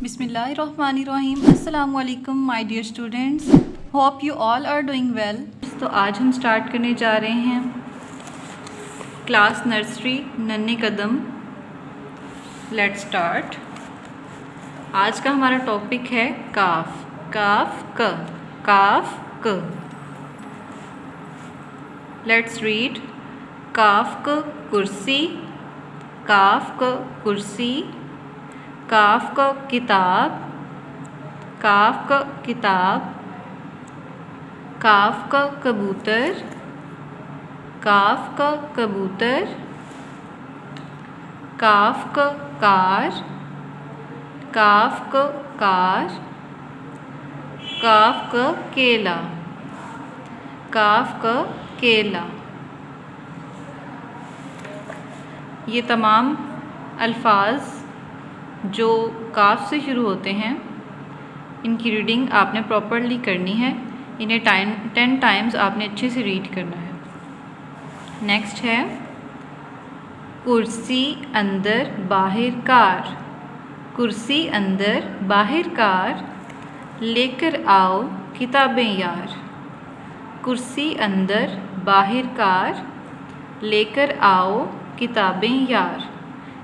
बिस्मिल्लाहिर्रहमानिर्रहीम। अस्सलामु अलैकुम my dear students, hope you all are doing well. तो आज हम स्टार्ट करने जा रहे हैं क्लास नर्सरी नन्हे कदम। Let's start. आज का हमारा टॉपिक है काफ। काफ क, काफ क। Let's read. काफ क कुर्सी, काफ क कुर्सी। काफ क किताब, काफ क किताब। काफ क कबूतर, काफ क कबूतर। काफ क कार, काफ क कार। काफ क केला, काफ क केला। ये तमाम अल्फाज जो काफ से शुरू होते हैं, इनकी रीडिंग आपने प्रॉपरली करनी है। इन्हें 10 टाइम्स आपने अच्छे से रीड करना है। नेक्स्ट है कुर्सी अंदर बाहर कार, कुर्सी अंदर बाहर कार। लेकर आओ किताबें यार, कुर्सी अंदर बाहर कार। लेकर आओ किताबें यार।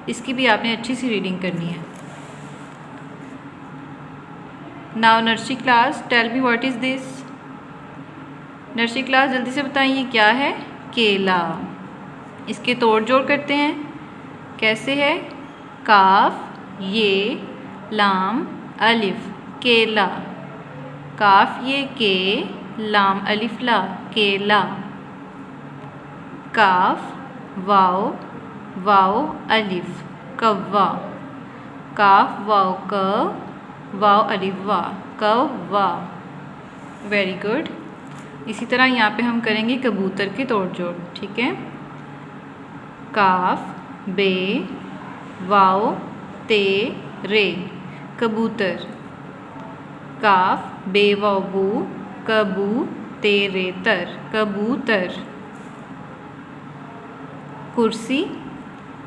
इसकी भी आपने अच्छी सी रीडिंग करनी है। Now nursery class, tell me what is this. Nursery class जल्दी से बताएं ये क्या है। केला। इसके तोड़ जोड़ करते हैं। कैसे है। काफ ये लाम अलिफ केला, काफ ये के लाम अलिफ ला केला। काफ वाओ वाओ अलिफ कव्वा, काफ वाओ क वाओ अलिफ वा कव्वा। Very good. इसी तरह यहाँ पे हम करेंगे कबूतर के तोड़ जोड़। ठीक है। काफ बे वाओ ते रे कबूतर। काफ बे वाओ बू कबू ते रे तर कबूतर। कुर्सी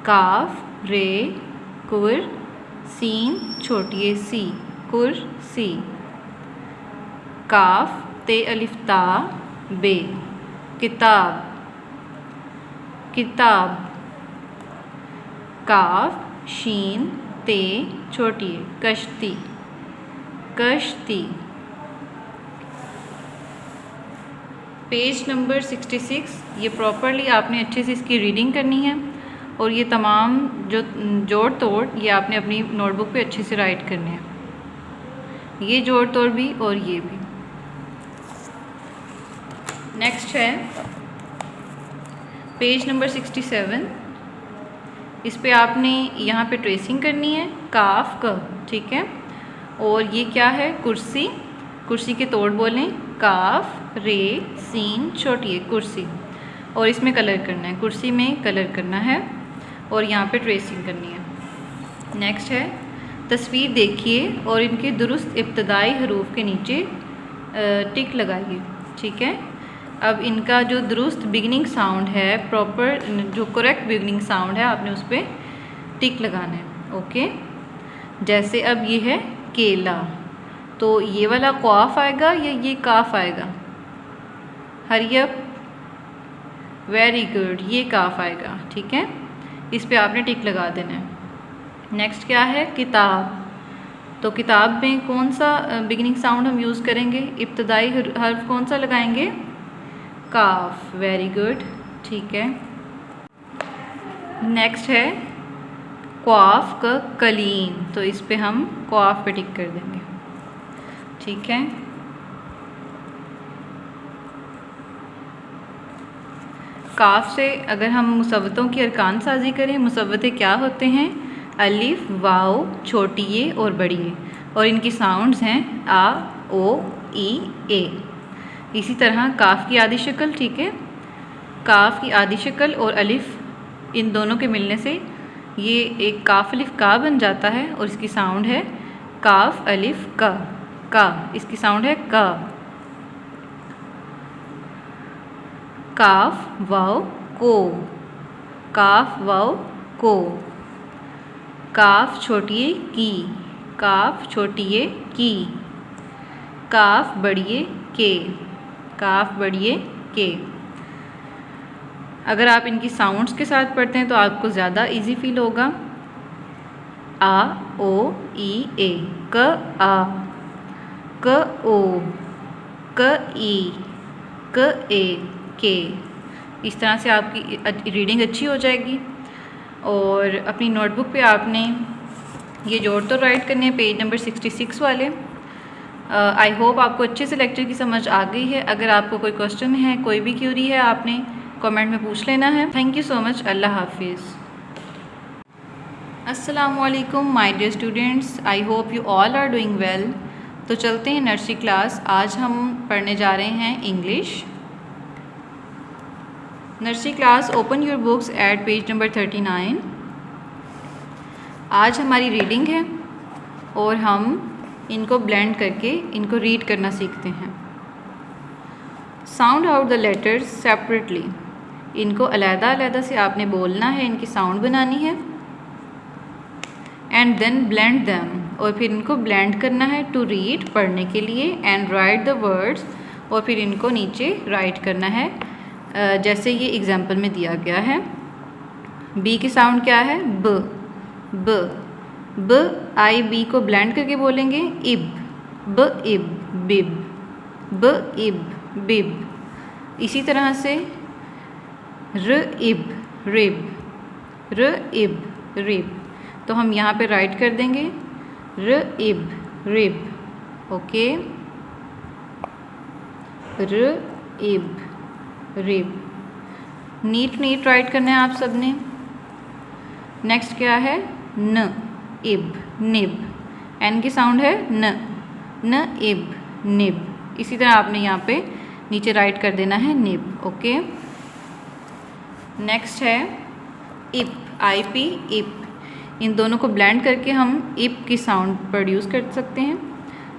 काफ रे कुर सीन छोटी ए सी कुर्सी। काफ ते अलिफ ता बे किताब, किताब। काफ शीन ते छोटी ए कश्ती, कश्ती। Page number 66। ये प्रॉपरली आपने अच्छे से इसकी रीडिंग करनी है और ये तमाम जो जोड़ तोड़ ये आपने अपनी नोटबुक पे अच्छे से राइट करने हैं। ये जोड़ तोड़ भी और ये भी। नेक्स्ट है पेज नंबर 67। इस पे आपने यहाँ पे ट्रेसिंग करनी है काफ क। ठीक है। और ये क्या है। कुर्सी, कुर्सी के तोड़ बोलें काफ रे सीन छोटी है कुर्सी। और इसमें कलर करना है, कुर्सी में कलर करना है और यहाँ पे ट्रेसिंग करनी है। नेक्स्ट है तस्वीर देखिए और इनके दुरुस्त इब्तदाई हरूफ के नीचे टिक लगाइए। ठीक है। अब इनका जो दुरुस्त बिगनिंग साउंड है, प्रॉपर जो करेक्ट बिगनिंग साउंड है, आपने उस पर टिक लगाना है। ओके। जैसे अब ये है केला, तो ये वाला क़ाफ आएगा या ये काफ आएगा। Hurry up. Very good. ये काफ आएगा। ठीक है। इस पे आपने टिक लगा देना है। नेक्स्ट क्या है किताब। तो किताब में कौन सा बिगिनिंग साउंड हम यूज़ करेंगे। इब्तदाई हर्फ कौन सा लगाएंगे। काफ। Very good. ठीक है। नेक्स्ट है क़ाफ का कलीन, तो इस पे हम क़ाफ पे टिक कर देंगे। ठीक है। काफ से अगर हम मुसव्वतों की अरकान साजी करें, मुसव्वते क्या होते हैं। अलिफ वाओ छोटी ए और बड़ी ए, और इनकी साउंड्स हैं आ ओ ई ए। इसी तरह काफ की आधी शक्ल। ठीक है। काफ की आधी शक्ल और अलिफ इन दोनों के मिलने से ये एक काफ अलिफ का बन जाता है और इसकी साउंड है काफ अलिफ का। इसकी साउंड है का। काफ वाओ को, काफ वाओ को। काफ छोटी की, काफ छोटिए की, काफ बड़िए के, काफ बड़िए के। अगर आप इनकी साउंड्स के साथ पढ़ते हैं तो आपको ज़्यादा इजी फील होगा। आ ओ ई ए, क आ, क ओ, क ई, क ए के। इस तरह से आपकी रीडिंग अच्छी हो जाएगी। और अपनी नोटबुक पे आपने ये जोड़ तो राइट करने हैं, पेज नंबर 66 वाले। आई होप आपको अच्छे से लेक्चर की समझ आ गई है। अगर आपको कोई क्वेश्चन है, कोई भी क्यूरी है, आपने कमेंट में पूछ लेना है। Thank you so much. अल्लाह हाफिज़। अस्सलामु अलैकुम my dear students, I hope you all are doing well. तो चलते हैं नर्सरी क्लास। आज हम पढ़ने जा रहे हैं English. Nursery class, open your books at page number 39। आज हमारी रीडिंग है और हम इनको ब्लेंड करके इनको रीड करना सीखते हैं। Sound out the letters separately, इनको अलग-अलग से आपने बोलना है, इनकी साउंड बनानी है। एंड देन ब्लेंड देम, और फिर इनको ब्लेंड करना है टू रीड, पढ़ने के लिए। एंड राइट द वर्ड्स, और फिर इनको नीचे राइट करना है जैसे ये एग्जाम्पल में दिया गया है। बी की साउंड क्या है? ब, ब, ब। आई बी को ब्लेंड करके बोलेंगे इब, ब इब बिब, ब इब बिब। इसी तरह से र इब रिब, र इब रिब। तो हम यहाँ पे राइट कर देंगे र इब रिब, ओके, र इब रिब। नीट राइट करना है आप सब ने। नेक्स्ट क्या है? न इब निब, एन की साउंड है न, न इब निब। इसी तरह आपने यहाँ पे नीचे राइट कर देना है निब, ओके। नेक्स्ट है इप, आई पी इप। इन दोनों को ब्लेंड करके हम इप की साउंड प्रोड्यूस कर सकते हैं।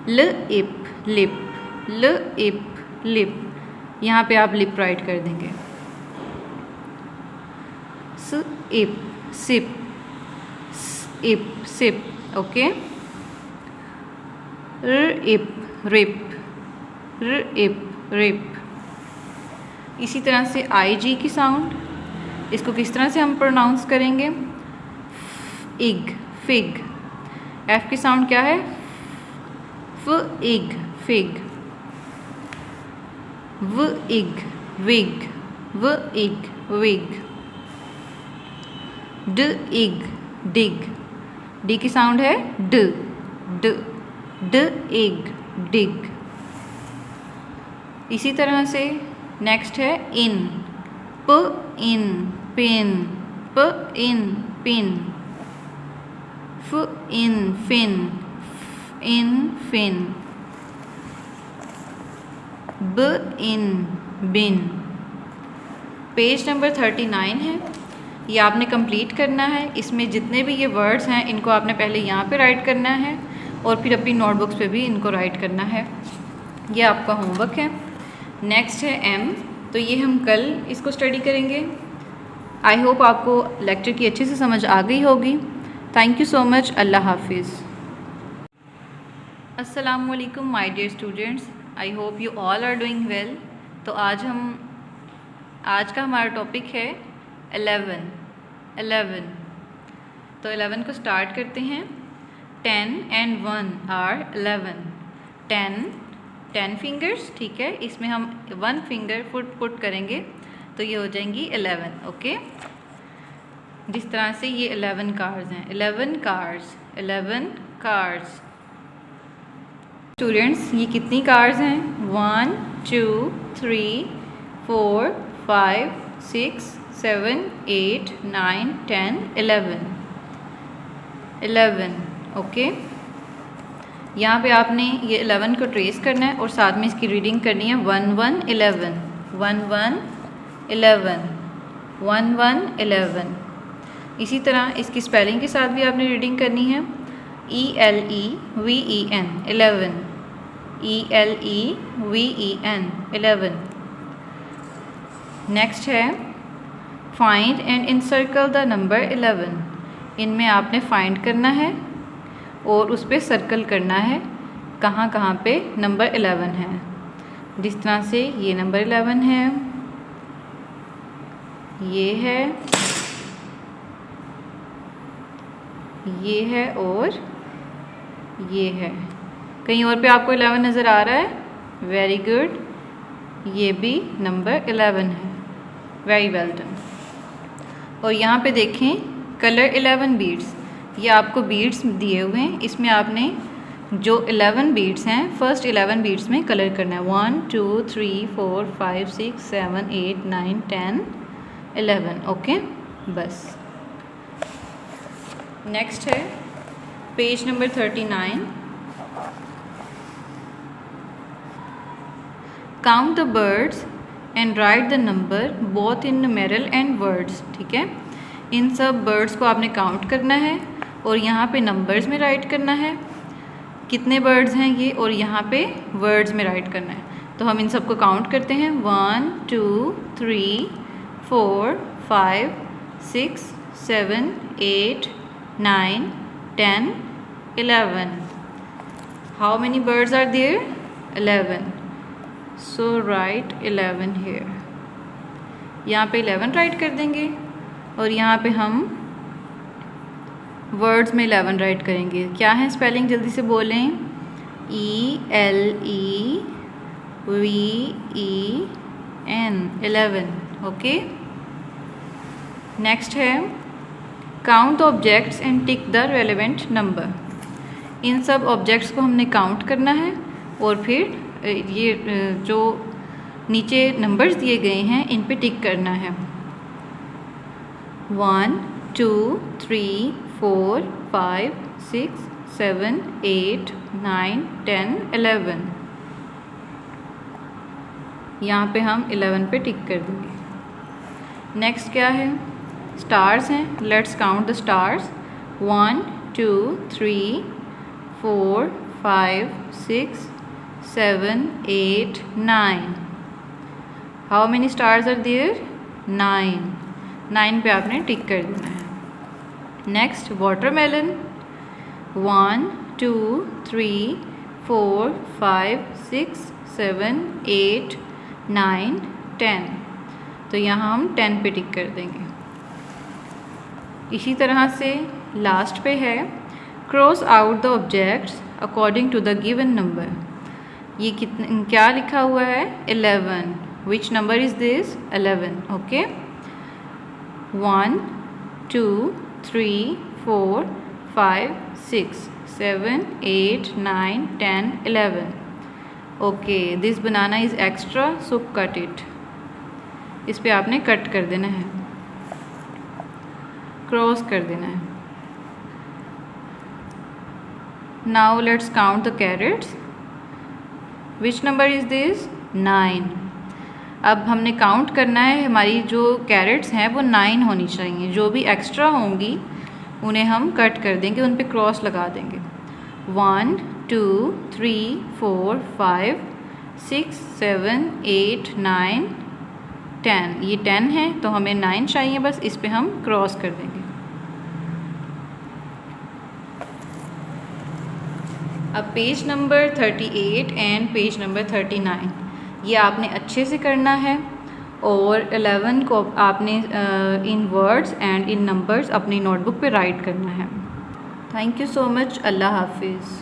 ल इप लिप, ल इप लिप। यहाँ पे आप लिप राइट कर देंगे। स इप सिप, इप सिप, ओके। र इप रिप, र इप रिप। इसी तरह से आई जी की साउंड, इसको किस तरह से हम प्रोनाउंस करेंगे? इग फिग। एफ की साउंड क्या है? फ इग फिग, व इग विग, व इग विग। ड इग डिग, डी की साउंड है ड, ड, ड इग डिग। इसी तरह से नेक्स्ट है इन, प इन पिन, प इन पिन, फ इन फिन, इन फिन, ब इन बिन। पेज नंबर 39 है, ये आपने कंप्लीट करना है। इसमें जितने भी ये वर्ड्स हैं इनको आपने पहले यहाँ पे राइट करना है और फिर अपनी नोटबुक्स पे भी इनको राइट करना है। ये आपका होमवर्क है। नेक्स्ट है एम, तो ये हम कल इसको स्टडी करेंगे। आई होप आपको लेक्चर की अच्छे से समझ आ गई होगी। Thank you so much. अल्लाह हाफिज़। अस्सलामु अलैकुम my dear students, I hope you all are doing well. तो आज का हमारा टॉपिक है 11। तो 11 को स्टार्ट करते हैं। 10 and 1 are 11। 10 फिंगर्स, ठीक है। इसमें हम 1 फिंगर पुट करेंगे तो ये हो जाएंगी 11, ओके। जिस तरह से ये 11 कार्ड्स हैं, 11 कार्ड्स। स्टूडेंट्स, ये कितनी कार्ड्स हैं? 1 2 3 4 5 6 7 8 9 10 11, ओके। यहाँ पे आपने ये 11 को ट्रेस करना है और साथ में इसकी रीडिंग करनी है 1 1 11, 1 1 11, 1 1 11। इसी तरह इसकी स्पेलिंग के साथ भी आपने रीडिंग करनी है। ELEVEN 11, ELEVEN 11। नेक्स्ट है find and encircle the number 11। इनमें आपने फाइंड करना है और उस पर सर्कल करना है कहाँ कहाँ पे नंबर 11 है। जिस तरह से ये नंबर 11 है, ये है और ये है। कहीं और पे आपको 11 नज़र आ रहा है? वेरी गुड, ये भी नंबर 11 है। Very well done. और यहाँ पे देखें कलर 11 बीड्स, ये आपको बीड्स दिए हुए हैं, इसमें आपने जो 11 बीड्स हैं फर्स्ट 11 बीड्स में कलर करना है। 1 2 3 4 5 6 7 8 9 10 11। ओके, बस। नेक्स्ट है page number 39। Count the birds and right the number both in numeral and words. ठीक है, इन सब बर्ड्स को आपने काउंट करना है और यहाँ पे नंबर्स में राइट करना है कितने बर्ड्स हैं ये, और यहाँ पे वर्ड्स में राइट करना है। तो हम इन सबको काउंट करते हैं। 1 2 3 4 5 6 7 8 9 10 11। How many birds are there? 11। So right 11 here. यहाँ पे 11 राइट कर देंगे और यहाँ पे हम वर्ड्स में 11 राइट करेंगे। क्या है स्पेलिंग, जल्दी से बोलें। ELEVEN 11। ओके, नेक्स्ट है count the objects and tick the relevant number. इन सब ऑब्जेक्ट्स को हमने काउंट करना है और फिर ये जो नीचे नंबर्स दिए गए हैं इन पे टिक करना है। 1 2 3 4 5 6 7 8 9 10 11। यहाँ पे हम 11 पे टिक कर देंगे। नेक्स्ट क्या है? स्टार्स हैं। Let's count the stars. 1 2 3 4 5 6 7 8 9। How many stars are there? 9। 9 पे आपने टिक कर देना है। Next watermelon. 1 2 3 4 5 6 7 8 9 10। तो यहाँ हम 10 पे टिक कर देंगे। इसी तरह से लास्ट पे है cross out the objects according to the given number. ये कितने क्या लिखा हुआ है? 11। Which number is this? 11। Okay, 1 2 3 4 5 6 7 8 9 10 11। Okay, this banana is extra, so cut it. इस पे आपने कट कर देना है, क्रॉस कर देना है। Now let's count the carrots. Which number is this? 9। अब हमने काउंट करना है, हमारी जो कैरेट्स हैं वो 9 होनी चाहिए। जो भी एक्स्ट्रा होंगी उन्हें हम कट कर देंगे, उन पे क्रॉस लगा देंगे। 1 2 3 4 5 6 7 8 9 10। ये 10 है तो हमें 9 चाहिए, बस इस पे हम क्रॉस कर देंगे। अब page number 38 and page number 39 ये आपने अच्छे से करना है और 11 को आपने in words and in numbers अपनी नोटबुक पे राइट करना है। Thank you so much. अल्लाह हाफिज़।